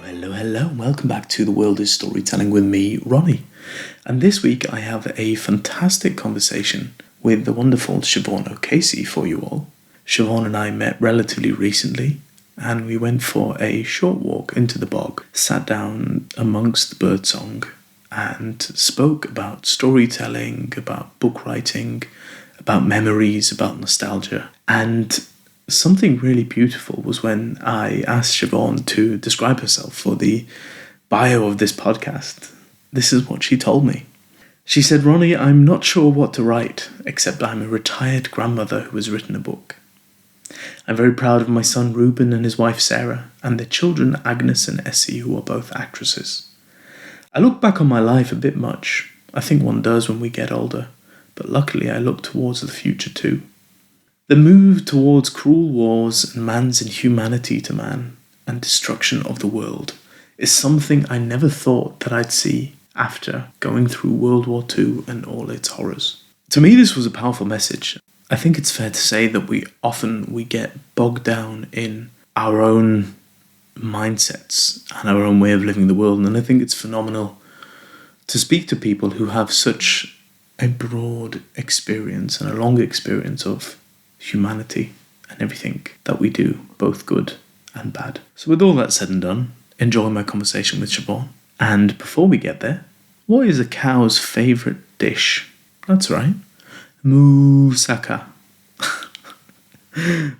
Hello, and welcome back to The World is Storytelling with me, Ronni. And this week I have a fantastic conversation with the wonderful Shivaun O'Casey for you all. Shivaun and I met relatively recently, and we went for a short walk into the bog, sat down amongst the birdsong, and spoke about storytelling, about book writing, about memories, about nostalgia. And something really beautiful was when I asked Shivaun to describe herself for the bio of this podcast. This is what she told me. She said, "Ronni, I'm not sure what to write, except I'm a retired grandmother who has written a book. I'm very proud of my son Ruben and his wife Sarah, and their children Agnes and Essie, who are both actresses. I look back on my life a bit much. I think one does when we get older, but luckily I look towards the future too. The move towards cruel wars and man's inhumanity to man and destruction of the world is something I never thought that I'd see after going through World War II and all its horrors." To me, this was a powerful message. I think it's fair to say that we get bogged down in our own mindsets and our own way of living the world, and I think it's phenomenal to speak to people who have such a broad experience and a long experience of humanity and everything that we do, both good and bad. So with all that said and done, enjoy my conversation with Shivaun. And before we get there, what is a cow's favourite dish? That's right, moussaka.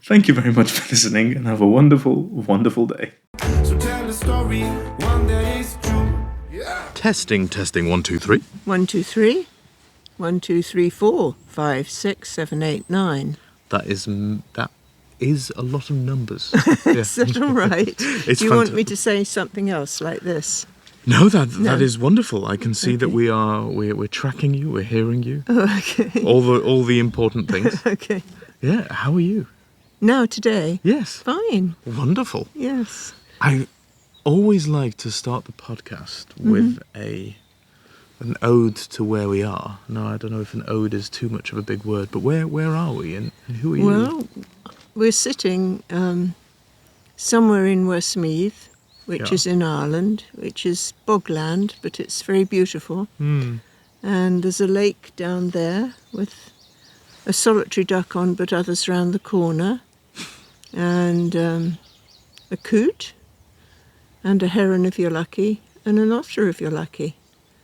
Thank you very much for listening, and have a wonderful, wonderful day. So tell the story, one day is true. Yeah. Testing, 1, 2, 3. 1, 2, 3. 1, 2, 3, 4, 5, 6, 7, 8, 9. That is a lot of numbers. Is that all right? Do you want me to say something else like this? No, that is wonderful. I can see that we're tracking you, we're hearing you. Oh, okay. All the important things. Okay. Yeah, how are you? Now, today? Yes. Fine. Wonderful. Yes. I always like to start the podcast with an ode to where we are. No, I don't know if an ode is too much of a big word, but where are we and who are you? Well, we're sitting somewhere in Westmeath, which is in Ireland, which is bogland, but it's very beautiful. And there's a lake down there with a solitary duck on, but others round the corner, and a coot, and a heron if you're lucky, and an otter if you're lucky.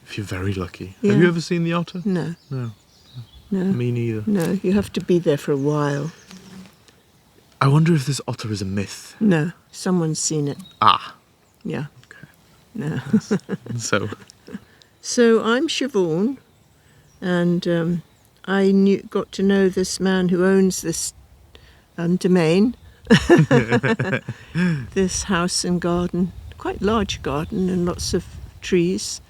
If you're very lucky. Yeah. Have you ever seen the otter? No. No. No. Me neither. No, you have to be there for a while. I wonder if this otter is a myth. No, someone's seen it. Ah. Yeah. Okay. No. So I'm Shivaun, and I got to know this man who owns this domain, this house and garden, quite large garden and lots of trees.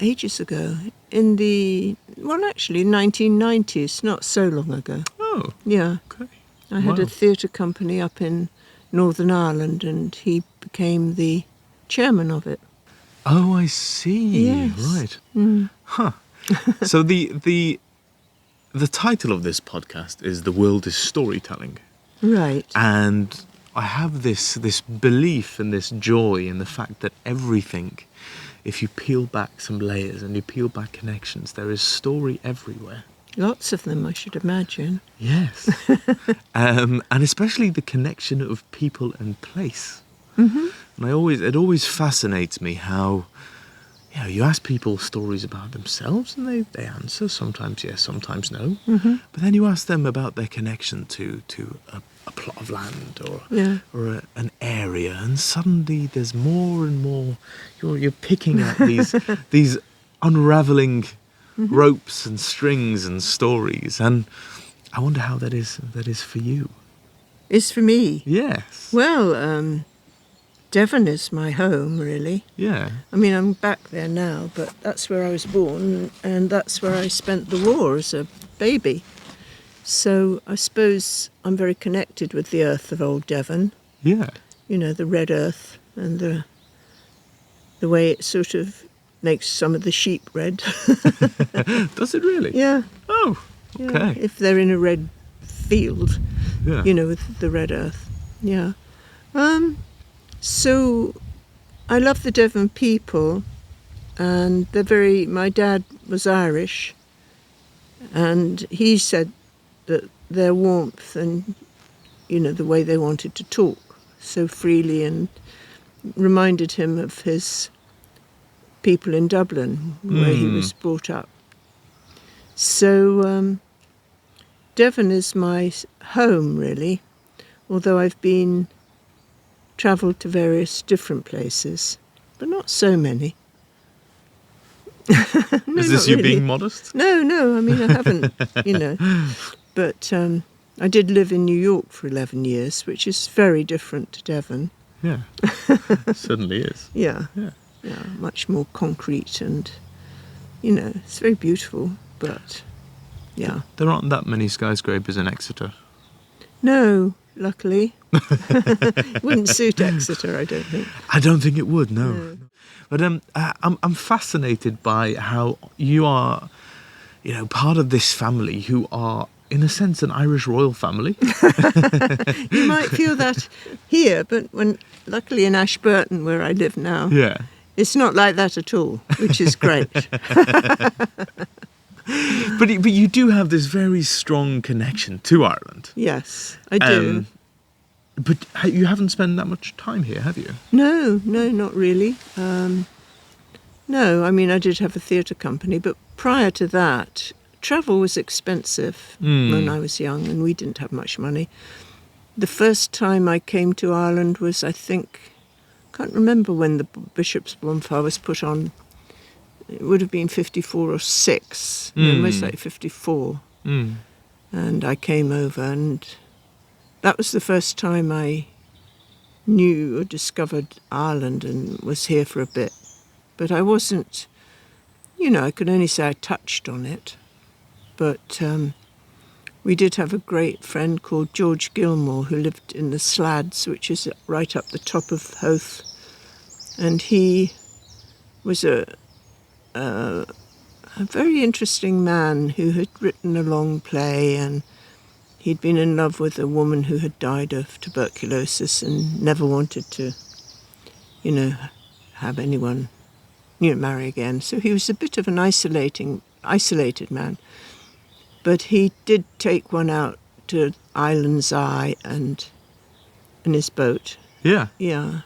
Ages ago, in the 1990s, not so long ago. Oh, yeah. Okay. I had a theatre company up in Northern Ireland, and he became the chairman of it. Oh, I see. Yes. Right. Mm. Huh. So the title of this podcast is "The World is Storytelling." Right. And I have this belief and this joy in the fact that everything, if you peel back some layers and you peel back connections, there is story everywhere. Lots of them, I should imagine. Yes. And especially the connection of people and place. Mm-hmm. And it always fascinates me how, you ask people stories about themselves and they answer, sometimes yes, sometimes no. Mm-hmm. But then you ask them about their connection to a plot of land or an area, and suddenly there's more and more. You're picking out these unraveling ropes and strings and stories, and I wonder how that is for you. Is for me? Yes. Well, Devon is my home, really. Yeah. I mean, I'm back there now, but that's where I was born, and that's where I spent the war as a baby. So I suppose I'm very connected with the earth of old Devon. Yeah. You know, the red earth and the way it sort of makes some of the sheep red. Does it really? Yeah. Oh, okay. Yeah, if they're in a red field, Yeah. you know, with the red earth. Yeah. So I love the Devon people, and my dad was Irish, and he said that their warmth and, the way they wanted to talk so freely and reminded him of his people in Dublin, where he was brought up. So Devon is my home, really, although I've travelled to various different places, but not so many. No, is this you really being modest? No, I mean, I haven't, But I did live in New York for 11 years, which is very different to Devon. Yeah, certainly is. Yeah, much more concrete and, it's very beautiful, but, yeah. There aren't that many skyscrapers in Exeter. No, luckily. Wouldn't suit Exeter, I don't think. I don't think it would, no. But I'm fascinated by how you are, part of this family who are, in a sense, an Irish royal family. You might feel that here, but luckily in Ashburton, where I live now, it's not like that at all, which is great. But you do have this very strong connection to Ireland. Yes, I do. But you haven't spent that much time here, have you? No, not really. No, I mean, I did have a theatre company, but prior to that, travel was expensive when I was young, and we didn't have much money. The first time I came to Ireland was, I can't remember when the Bishop's Bonfire was put on. It would have been 54 or 6, most like 54. And I came over, and that was the first time I knew or discovered Ireland and was here for a bit. But I wasn't, I could only say I touched on it. But we did have a great friend called George Gilmore who lived in the Slads, which is right up the top of Howth. And he was a very interesting man who had written a long play, and he'd been in love with a woman who had died of tuberculosis and never wanted to, have anyone, marry again. So he was a bit of an isolated man. But he did take one out to Island's Eye and in his boat. Yeah. Yeah.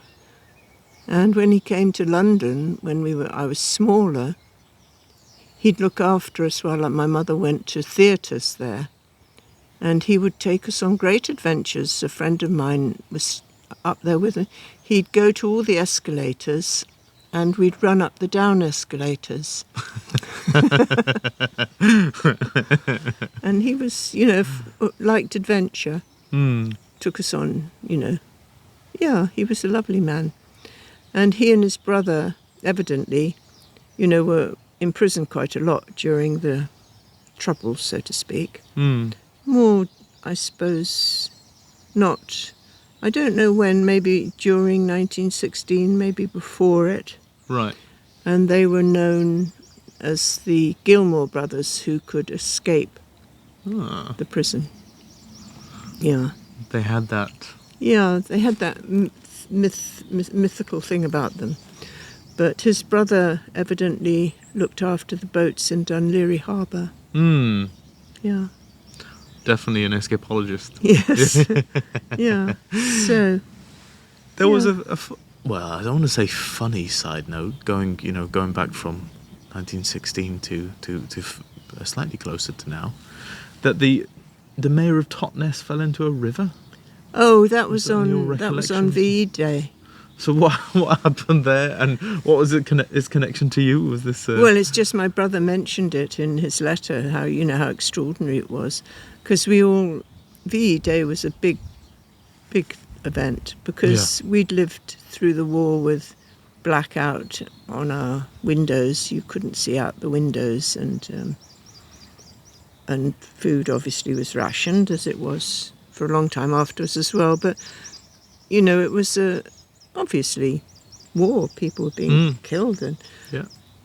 And when he came to London, I was smaller, he'd look after us while my mother went to theatres there. And he would take us on great adventures. A friend of mine was up there with him. He'd go to all the escalators, and we'd run up the down escalators. And he was, liked adventure. Took us on, Yeah, he was a lovely man. And he and his brother, evidently, were in prison quite a lot during the Troubles, so to speak. More, I suppose, not. I don't know when, maybe during 1916, maybe before it. Right. And they were known as the Gilmore brothers who could escape the prison. Yeah. They had that. Yeah, they had that mythical thing about them. But his brother evidently looked after the boats in Dunleary Harbour. Yeah. Definitely an escapologist. Yes. Yeah. So there was well, I don't want to say funny side note, going back from 1916 to slightly closer to now, that the mayor of Totnes fell into a river. Oh, that was on VE Day. So what happened there, and what was his connection to you? Was this? Well, it's just my brother mentioned it in his letter. How extraordinary it was, because VE Day was a big event because we'd lived through the war with blackout on our windows. You couldn't see out the windows, and food obviously was rationed, as it was for a long time afterwards as well. But it was obviously war. People were being killed,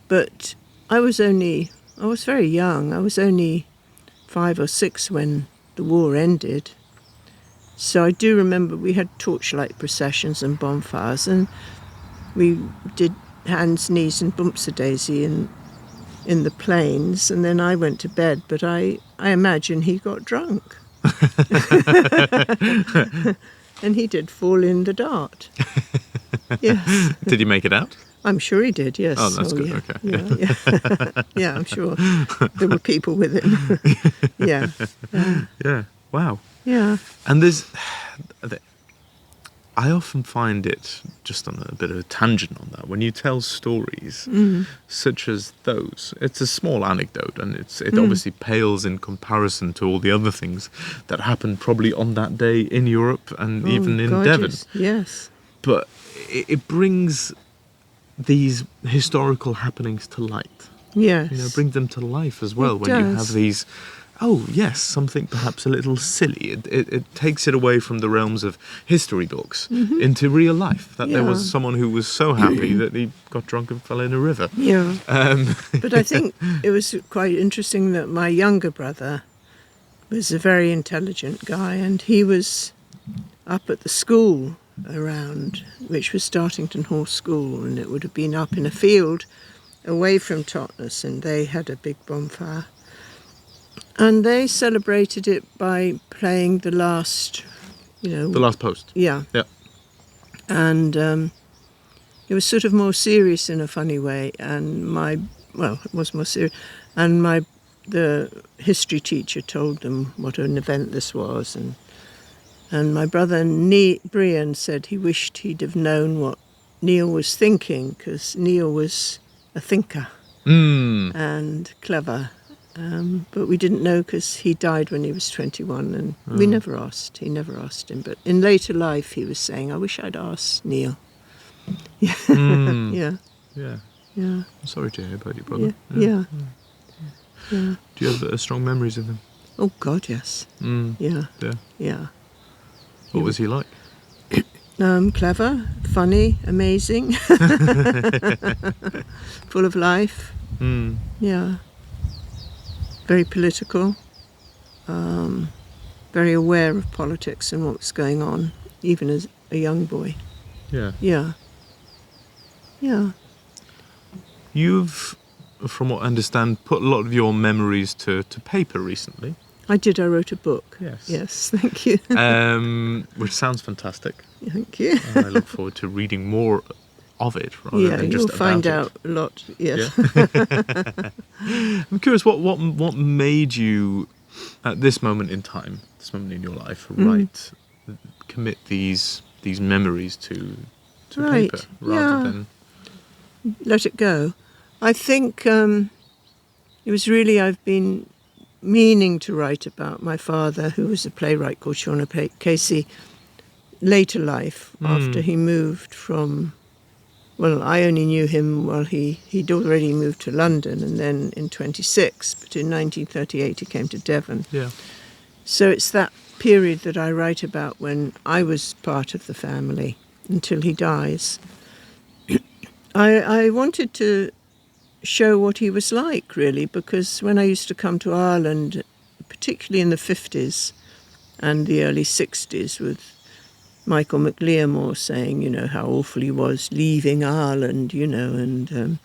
but I was very young. I was only 5 or 6 when the war ended. So I do remember we had torchlight processions and bonfires, and we did hands, knees and bumps a daisy in the plains, and then I went to bed, but I imagine he got drunk. And he did fall in the dart. Yes. Did he make it out? I'm sure he did, yes. Oh, that's good, yeah. okay. Yeah. Yeah, I'm sure there were people with him. Yeah. Yeah, wow. Yeah. And I often find it, just on a bit of a tangent on that, when you tell stories such as those, it's a small anecdote, and it obviously pales in comparison to all the other things that happened probably on that day in Europe and even in God, Devon. Yes. But it brings these historical happenings to light. Yes. You know, bring them to life as well. It when does. you have these, oh yes, something perhaps a little silly. It takes it away from the realms of history books into real life. That there was someone who was so happy that he got drunk and fell in a river. Yeah. But I think it was quite interesting that my younger brother was a very intelligent guy, and he was up at the school around, which was Startington Hall School, and it would have been up in a field away from Totnes, and they had a big bonfire. And they celebrated it by playing the last, The Last Post. Yeah. Yeah. And it was sort of more serious in a funny way, and it was more serious, and the history teacher told them what an event this was, and my brother Brian said he wished he'd have known what Neil was thinking, because Neil was a thinker and clever, but we didn't know because he died when he was 21, and we never asked. He never asked him, but in later life he was saying, I wish I'd asked Neil. Yeah. Yeah. Yeah. Yeah. I'm sorry to hear about your brother. Yeah. Yeah. Do you have strong memories of him? Oh God, yes. Yeah. Yeah. Yeah. What was he like? Clever, funny, amazing, full of life. Yeah. Very political. Very aware of politics and what's going on, even as a young boy. Yeah. Yeah. Yeah. You've, from what I understand, put a lot of your memories to paper recently. I did. I wrote a book. Yes. Yes. Thank you. Which sounds fantastic. Thank you. And I look forward to reading more of it rather than just you'll find about out a lot. Yes. Yeah. I'm curious, what made you, at this moment in time, this moment in your life, commit these memories to paper rather than let it go. I think it was really, I've been meaning to write about my father, who was a playwright called Shivaun O'Casey, later life, after he moved from, well, I only knew him while he'd already moved to London, and then in 26, but in 1938 he came to Devon. Yeah. So it's that period that I write about when I was part of the family until he dies. I wanted to show what he was like, really, because when I used to come to Ireland, particularly in the 50s and the early 60s, with Michael McLearmore saying, how awful he was leaving Ireland, and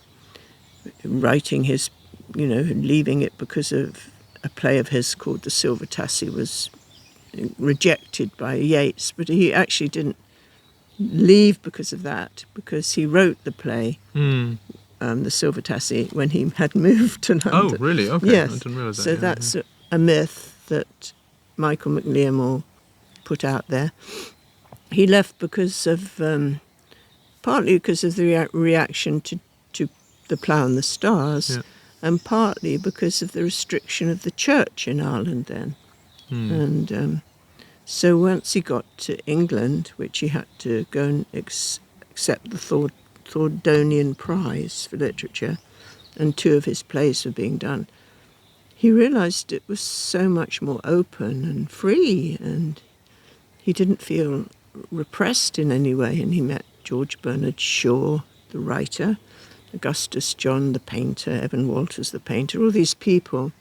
writing his, leaving it because of a play of his called The Silver Tassie was rejected by Yeats, but he actually didn't leave because of that, because he wrote the play, The Silver Tassie, when he had moved to London. Oh, really? Okay. Yes. I didn't realise that. So that's a myth that Michael McLearmore put out there. He left because of, partly because of the reaction to The Plough and the Stars, and partly because of the restriction of the church in Ireland then. And so once he got to England, which he had to go and accept the Thordonian Prize for Literature, and 2 of his plays were being done, he realised it was so much more open and free, and he didn't feel repressed in any way. And he met George Bernard Shaw, the writer, Augustus John, the painter, Evan Walters, the painter, all these people.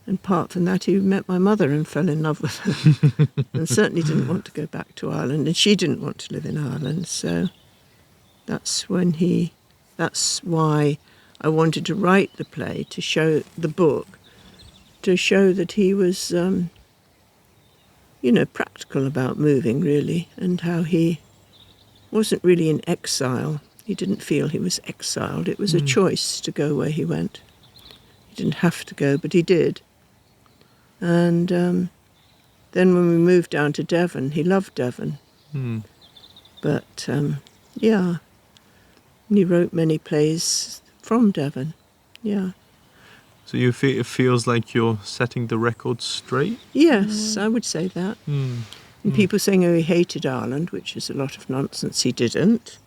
And apart from that, he met my mother and fell in love with her. And certainly didn't want to go back to Ireland. And she didn't want to live in Ireland. So that's why I wanted to write the play, to show the book, to show that he was, practical about moving, really, and how he wasn't really in exile. He didn't feel he was exiled. It was a choice to go where he went. He didn't have to go, but he did. And then when we moved down to Devon, he loved Devon. But, and he wrote many plays from Devon, So you feel it feels like you're setting the record straight? Yes, I would say that. And people saying, he hated Ireland, which is a lot of nonsense. He didn't.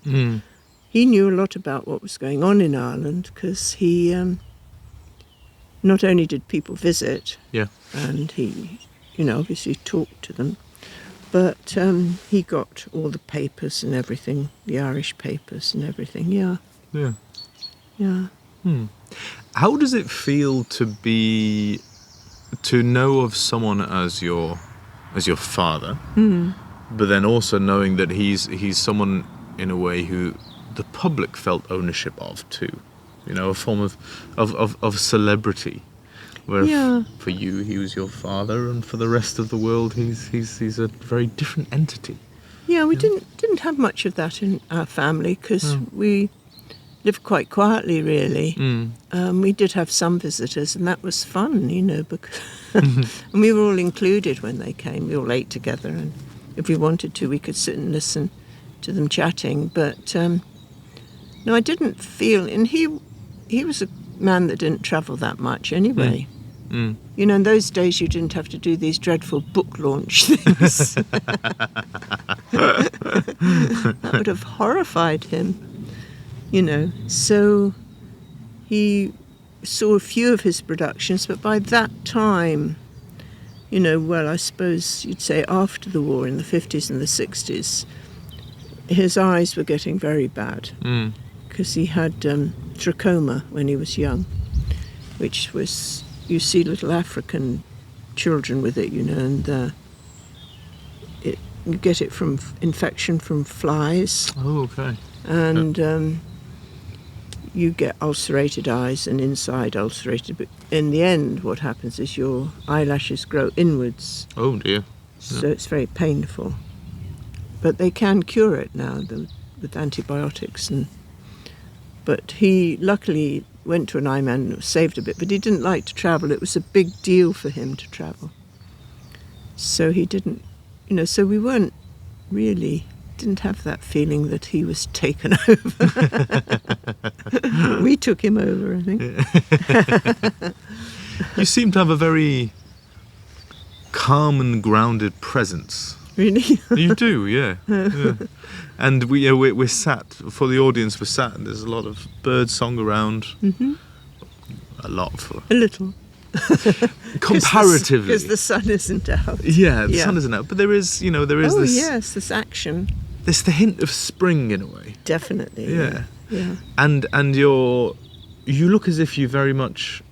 He knew a lot about what was going on in Ireland because he, not only did people visit, and he, obviously talked to them, but he got all the papers and everything, the Irish papers and everything, Yeah. How does it feel to know of someone as your father, but then also knowing that he's someone in a way who the public felt ownership of too, a form of celebrity, where for you he was your father, and for the rest of the world he's a very different entity. Yeah, we didn't have much of that in our family because we lived quite quietly, really. We did have some visitors, and that was fun, because and we were all included when they came. We all ate together, and if we wanted to, we could sit and listen to them chatting. But no, I didn't feel, and he was a man that didn't travel that much anyway. In those days you didn't have to do these dreadful book launch things. That would have horrified him. So he saw a few of his productions, but by that time, I suppose you'd say after the war in the 50s and the 60s, his eyes were getting very bad because he had trachoma when he was young, which was, you see little African children with it, and you get it from infection from flies. Oh, okay. And you get ulcerated eyes and inside ulcerated, but in the end what happens is your eyelashes grow inwards. Oh dear. So it's very painful. But they can cure it now with antibiotics. But he luckily went to an eye man and was saved a bit, but he didn't like to travel. It was a big deal for him to travel. So he didn't, so we didn't have that feeling that he was taken over. We took him over, I think. You seem to have a very calm and grounded presence. Really? You do, yeah. And we're sat, for the audience, we're sat, and there's a lot of bird song around. A lot. A little. Comparatively. Because the sun isn't out. Yeah, the sun isn't out. But there is, this... Oh, yes, there's action. There's the hint of spring in a way. Definitely. Yeah. Yeah. And you look as if you very much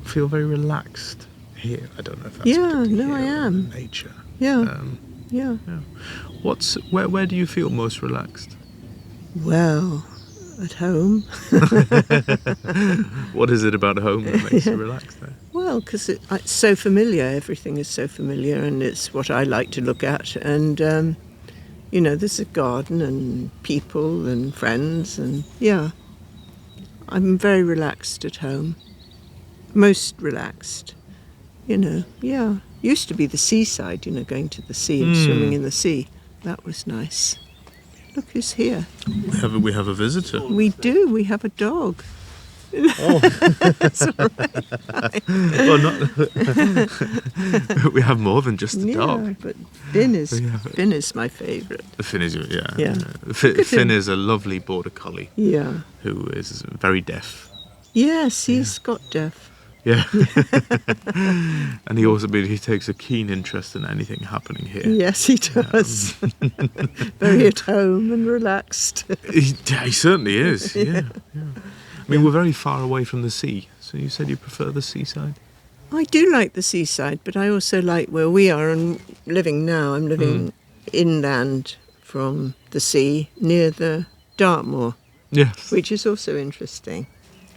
feel very relaxed here. I don't know if that's I am. Nature. Yeah. Yeah. Where do you feel most relaxed? Well, at home. What is it about home that makes you relaxed there? Well, because it's so familiar. Everything is so familiar, and it's what I like to look at. And there's a garden and people and friends, and I'm very relaxed at home. Most relaxed, Used to be the seaside, going to the sea and swimming in the sea. That was nice. Look who's here. We have a visitor. We do. We have a dog. Oh. That's all right. Well, we have more than just a dog. Yeah, but Finn is my favourite. Finn is, Yeah. Finn is a lovely border collie. Yeah. Who is very deaf. Yes, he's got deaf. Yeah. And he takes a keen interest in anything happening here. Yes, he does. Very at home and relaxed. He certainly is, yeah. I mean, we're very far away from the sea, so you said you prefer the seaside? I do like the seaside, but I also like where we are and living now. I'm living inland from the sea near the Dartmoor, Yes. which is also interesting.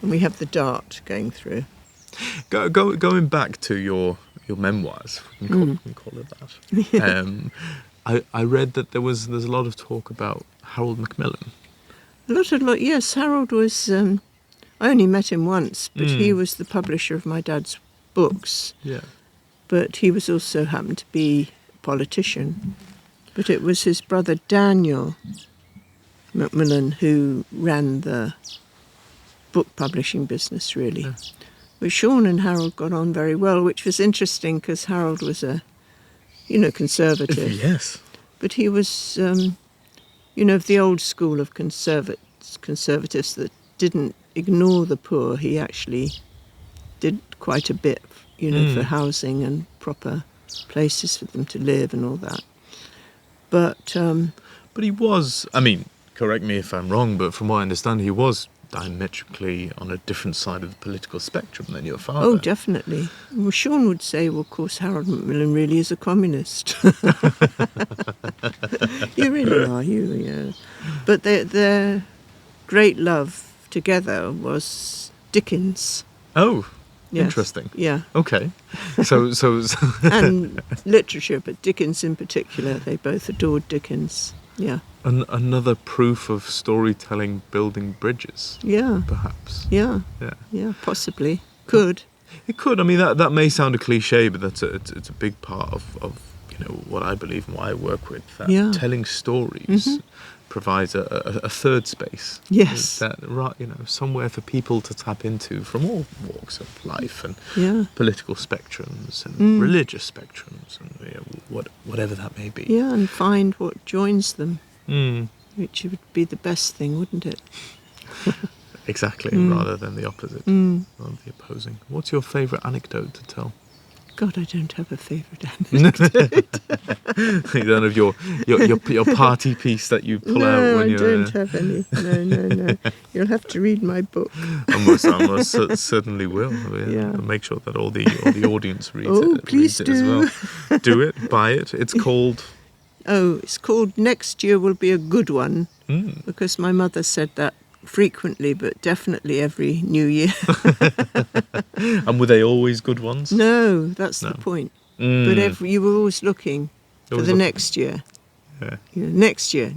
And we have the Dart going through. Going back to your memoirs, we can call it that. I read that there's a lot of talk about Harold Macmillan. Yes, Harold was... I only met him once, but he was the publisher of my dad's books. Yeah. But he was also happened to be a politician. But it was his brother Daniel Macmillan who ran the book publishing business, really. Yeah. But Shivaun and Harold got on very well, which was interesting because Harold was a, conservative. Yes. But he was, of the old school of conservatives that didn't ignore the poor. He actually did quite a bit, for housing and proper places for them to live and all that. But he was, correct me if I'm wrong, but from what I understand, he was diametrically on a different side of the political spectrum than your father. Oh, definitely. Well, Shivaun would say, well, of course, Harold Macmillan really is a communist. You really are, yeah. But their great love together was Dickens. Oh, yes. Interesting. Yeah. Okay. So and literature, but Dickens in particular. They both adored Dickens. Yeah. Another proof of storytelling building bridges. Yeah. Perhaps. Yeah. Yeah. Yeah, possibly. Could. It could. That may sound a cliche, but it's a big part of what I believe and what I work with. That telling stories provides a third space. Yes. That somewhere for people to tap into from all walks of life and political spectrums and religious spectrums and whatever that may be. Yeah, and find what joins them. Mm. Which would be the best thing, wouldn't it? Exactly, rather than the opposite, rather than the opposing. What's your favourite anecdote to tell? God, I don't have a favourite anecdote. You don't have your party piece that you pull out when you're... No, I don't have any. No. You'll have to read my book. I most certainly will. I'll make sure that all the audience reads it. Please reads it as well. Do it, buy it. It's called... Oh, it's called Next Year Will Be a Good One, because my mother said that frequently, but definitely every New Year. And were they always good ones? No, that's the point. But you were always looking for the next year. Yeah. Next year.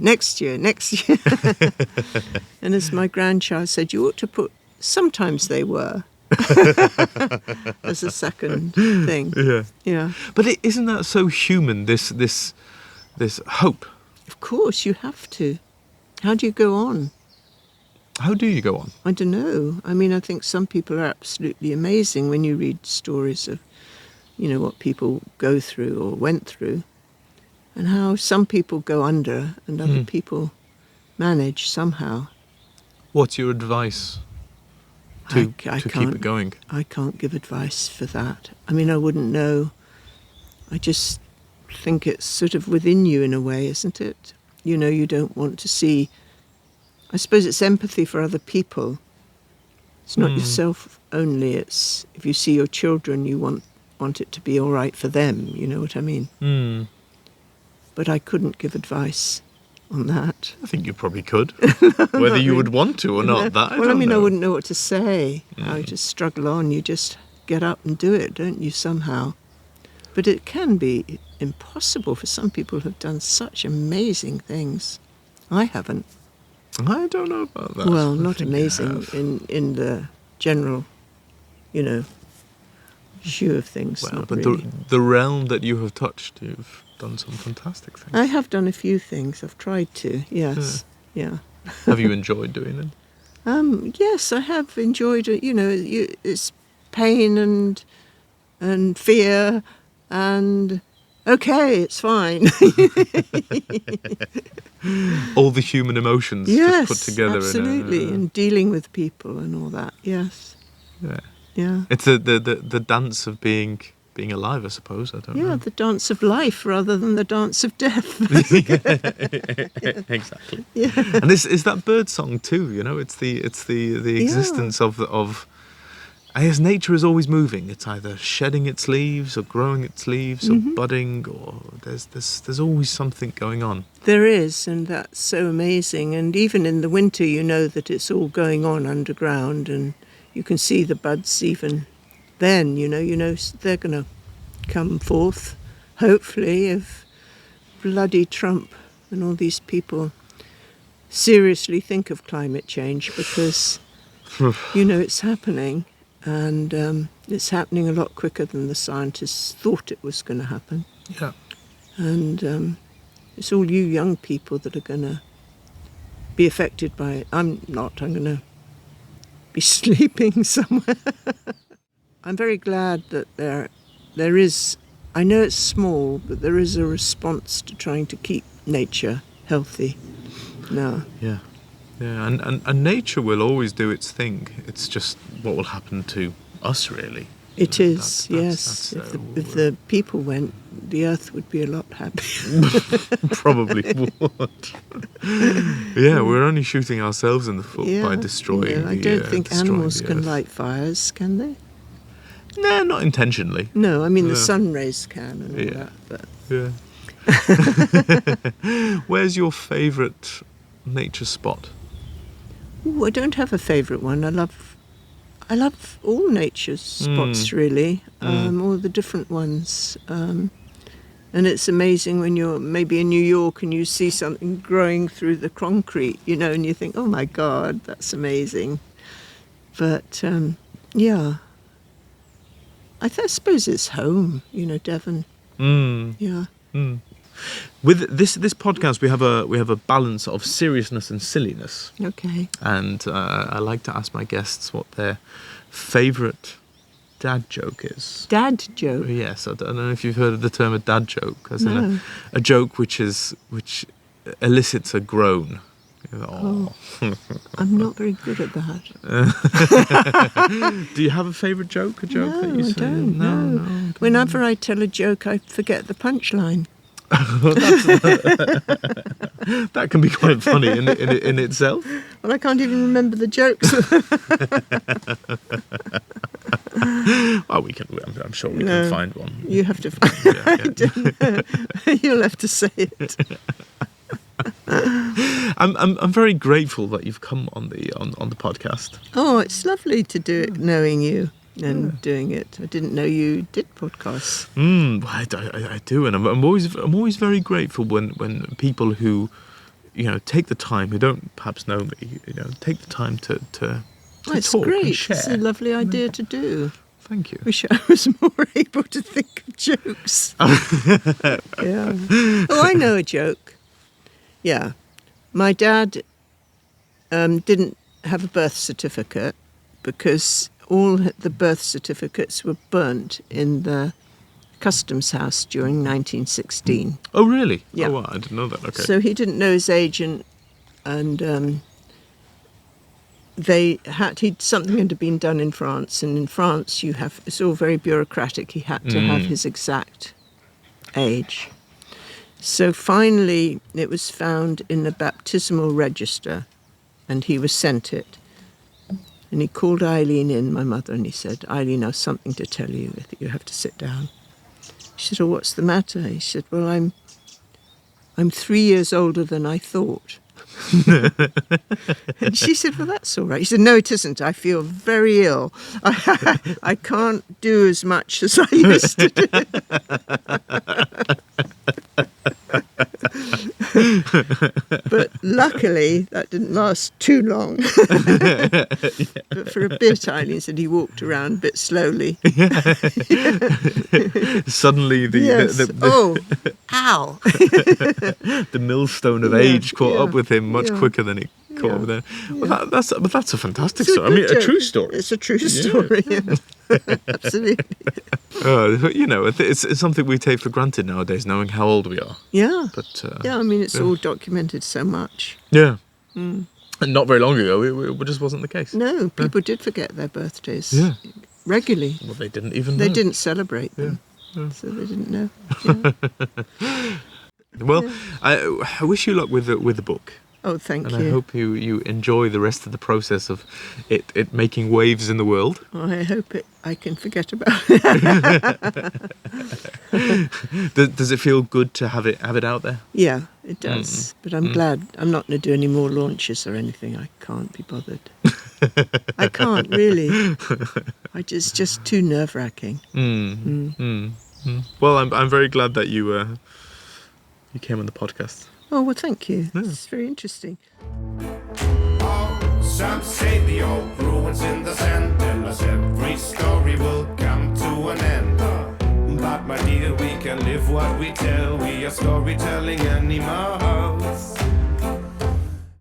And as my grandchild said, you ought to put, sometimes they were, as a second thing. Yeah. But isn't that so human, this hope? Of course, you have to. How do you go on? How do you go on? I don't know. I think some people are absolutely amazing when you read stories of, what people go through or went through, and how some people go under and other people manage somehow. What's your advice to keep it going? I can't give advice for that. I wouldn't know. I just think it's sort of within you in a way, isn't it? You don't want to see... I suppose it's empathy for other people. It's not yourself only. It's if you see your children, you want it to be all right for them. You know what I mean? But I couldn't give advice on that. I think you probably could, whether you would want to or not. That I wouldn't know what to say. I just struggle on. You just get up and do it, don't you? Somehow. But it can be impossible for some people who have done such amazing things. I haven't. I don't know about that. Well, not amazing in the general, shoe of things. Well, not but really. the realm that you have touched, you've done some fantastic things. I have done a few things. I've tried to. Yes. Yeah. Have you enjoyed doing them? Yes, I have enjoyed it. It's pain and fear and. Okay, it's fine. All the human emotions just put together. Absolutely, and dealing with people and all that. Yes. Yeah. It's the dance of being alive, I suppose. I don't know. Yeah, the dance of life rather than the dance of death. Exactly. Yeah. And this is that bird song too. It's the existence of. I guess nature is always moving. It's either shedding its leaves or growing its leaves or budding, or there's always something going on. There is, and that's so amazing. And even in the winter, you know that it's all going on underground, and you can see the buds even then. You know they're going to come forth, hopefully, if bloody Trump and all these people seriously think of climate change, because it's happening. And it's happening a lot quicker than the scientists thought it was going to happen. Yeah. And it's all you young people that are going to be affected by it. I'm not. I'm going to be sleeping somewhere. I'm very glad that there is, I know it's small, but there is a response to trying to keep nature healthy now. Yeah. Yeah, and nature will always do its thing. It's just what will happen to us, really. It is, yes. If the people went, the earth would be a lot happier. Probably would. Yeah, we're only shooting ourselves in the foot by destroying I don't think animals can light fires, can they? No, not intentionally. No, I mean the sun rays can and all that. But. Yeah. Where's your favourite nature spot? Ooh, I don't have a favourite one. I love all nature's spots, really, all the different ones. And it's amazing when you're maybe in New York and you see something growing through the concrete, and you think, oh my God, that's amazing. But I suppose it's home, Devon. Yeah. With this podcast, we have a balance of seriousness and silliness. Okay. And I like to ask my guests what their favourite dad joke is. Dad joke? Yes, I don't know if you've heard of the term a dad joke, as in a joke which elicits a groan. Oh. I'm not very good at that. Do you have a favourite joke? A joke that you say? I don't. No. Whenever I tell a joke, I forget the punchline. That can be quite funny in itself. Well, I can't even remember the jokes. Well, I'm sure we can find one. You have to find it. You'll have to say it. I'm very grateful that you've come on the podcast. Oh, it's lovely to do it, knowing you. And doing it. I didn't know you did podcasts. I do, and I'm always very grateful when people who, take the time, who don't perhaps know me, take the time to it's talk great. and share. It's a lovely idea to do. Thank you. Wish I was more able to think of jokes. Yeah. Oh, I know a joke. Yeah, my dad didn't have a birth certificate because all the birth certificates were burnt in the customs house during 1916. Oh, really? Yeah. Oh, wow, I didn't know that. Okay. So he didn't know his agent, and something had been done in France, and in France it's all very bureaucratic. He had to have his exact age. So finally, it was found in the baptismal register, and he was sent it. And he called Eileen in, my mother, and he said, Eileen, I've something to tell you. I think you have to sit down. She said, oh, what's the matter? He said, well, I'm 3 years older than I thought. And she said, well, that's all right. He said, no, it isn't. I feel very ill. I can't do as much as I used to do. But luckily, that didn't last too long. But for a bit, Eileen said he walked around a bit slowly. Suddenly, ow! The millstone of age caught up with him much quicker than it caught up with him. Well, that's a fantastic story. I mean, a true story. It's a true story. Yeah. Absolutely. It's something we take for granted nowadays, knowing how old we are. Yeah. But I mean, it's all documented so much. Yeah. And not very long ago, it just wasn't the case. No, people did forget their birthdays regularly. Well, they didn't even know. They didn't celebrate them, so they didn't know. Yeah. Well, I wish you luck with the book. Oh, thank and you. I hope you enjoy the rest of the process of it making waves in the world. Oh, I hope I can forget about it. Does it feel good to have it out there? Yeah, it does. But I'm glad I'm not going to do any more launches or anything. I can't be bothered. I can't, really. It's just too nerve-wracking. Well, I'm very glad that you came on the podcast. Oh, well, thank you. It's very interesting. Some say the old ruins in the sand tell us every story will come to an end. But my dear, we can live what we tell. We are storytelling animals.